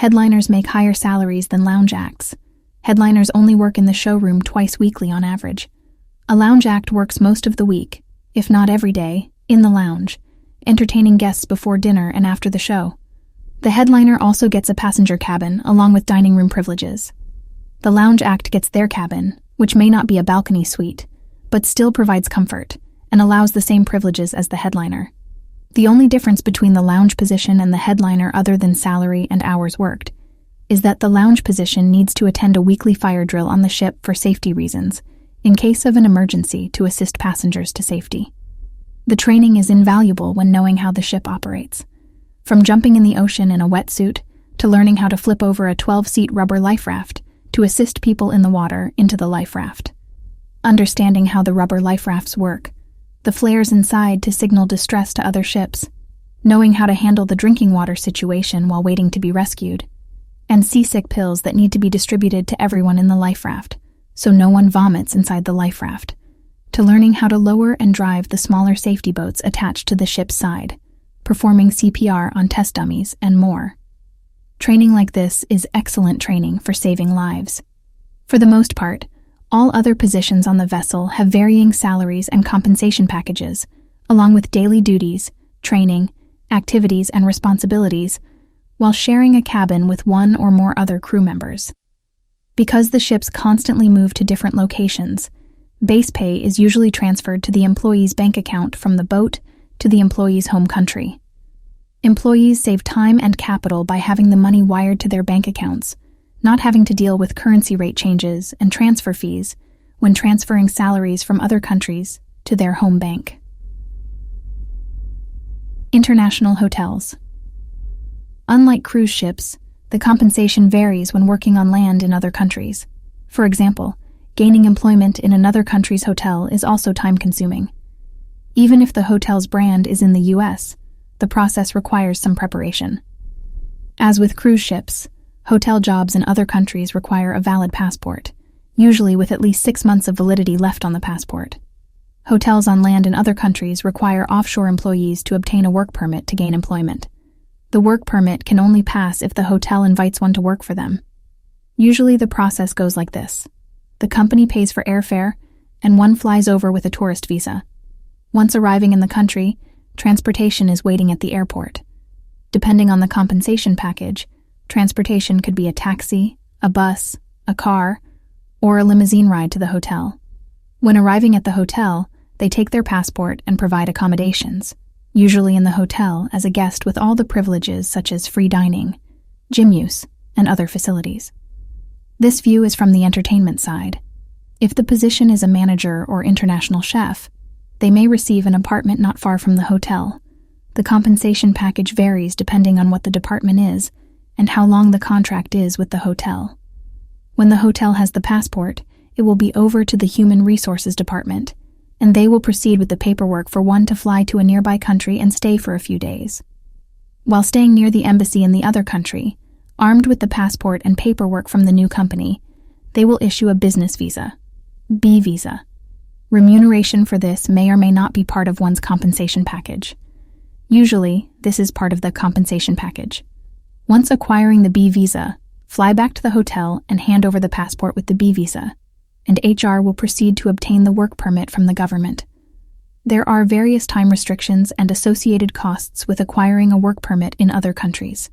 Headliners make higher salaries than lounge acts. Headliners only work in the showroom twice weekly on average. A lounge act works most of the week, if not every day, in the lounge, entertaining guests before dinner and after the show. The headliner also gets a passenger cabin along with dining room privileges. The lounge act gets their cabin, which may not be a balcony suite, but still provides comfort and allows the same privileges as the headliner. The only difference between the lounge position and the headliner, other than salary and hours worked, is that the lounge position needs to attend a weekly fire drill on the ship for safety reasons, in case of an emergency to assist passengers to safety. The training is invaluable when knowing how the ship operates. From jumping in the ocean in a wetsuit, to learning how to flip over a 12-seat rubber life raft to assist people in the water into the life raft. Understanding how the rubber life rafts work, the flares inside to signal distress to other ships, knowing how to handle the drinking water situation while waiting to be rescued, and seasick pills that need to be distributed to everyone in the life raft, so no one vomits inside the life raft, to learning how to lower and drive the smaller safety boats attached to the ship's side, performing CPR on test dummies, and more. Training like this is excellent training for saving lives. For the most part, all other positions on the vessel have varying salaries and compensation packages, along with daily duties, training, activities, and responsibilities, while sharing a cabin with one or more other crew members. Because the ships constantly move to different locations, base pay is usually transferred to the employee's bank account from the boat to the employee's home country. Employees save time and capital by having the money wired to their bank accounts, not having to deal with currency rate changes and transfer fees when transferring salaries from other countries to their home bank. International hotels. Unlike cruise ships, the compensation varies when working on land in other countries. For example, gaining employment in another country's hotel is also time-consuming. Even if the hotel's brand is in the U.S., the process requires some preparation. As with cruise ships, hotel jobs in other countries require a valid passport, usually with at least 6 months of validity left on the passport. Hotels on land in other countries require offshore employees to obtain a work permit to gain employment. The work permit can only pass if the hotel invites one to work for them. Usually the process goes like this. The company pays for airfare, and one flies over with a tourist visa. Once arriving in the country, transportation is waiting at the airport. Depending on the compensation package, transportation could be a taxi, a bus, a car, or a limousine ride to the hotel. When arriving at the hotel, they take their passport and provide accommodations, usually in the hotel as a guest with all the privileges such as free dining, gym use, and other facilities. This view is from the entertainment side. If the position is a manager or international chef, they may receive an apartment not far from the hotel. The compensation package varies depending on what the department is and how long the contract is with the hotel. When the hotel has the passport, it will be over to the Human Resources Department, and they will proceed with the paperwork for one to fly to a nearby country and stay for a few days. While staying near the embassy in the other country, armed with the passport and paperwork from the new company, they will issue a business visa, B visa. Remuneration for this may or may not be part of one's compensation package. Usually, this is part of the compensation package. Once acquiring the B visa, fly back to the hotel and hand over the passport with the B visa, and HR will proceed to obtain the work permit from the government. There are various time restrictions and associated costs with acquiring a work permit in other countries.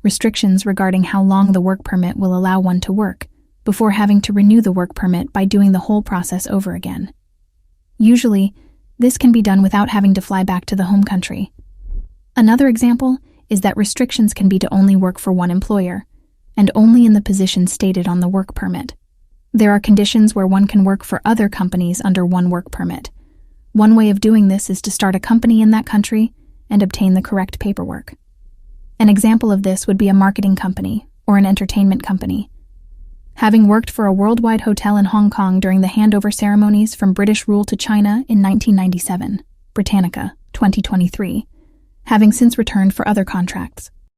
Restrictions regarding how long the work permit will allow one to work, before having to renew the work permit by doing the whole process over again. Usually, this can be done without having to fly back to the home country. Another example is that restrictions can be to only work for one employer, and only in the position stated on the work permit. There are conditions where one can work for other companies under one work permit. One way of doing this is to start a company in that country and obtain the correct paperwork. An example of this would be a marketing company or an entertainment company. Having worked for a worldwide hotel in Hong Kong during the handover ceremonies from British rule to China in 1997, Britannica, 2023, having since returned for other contracts.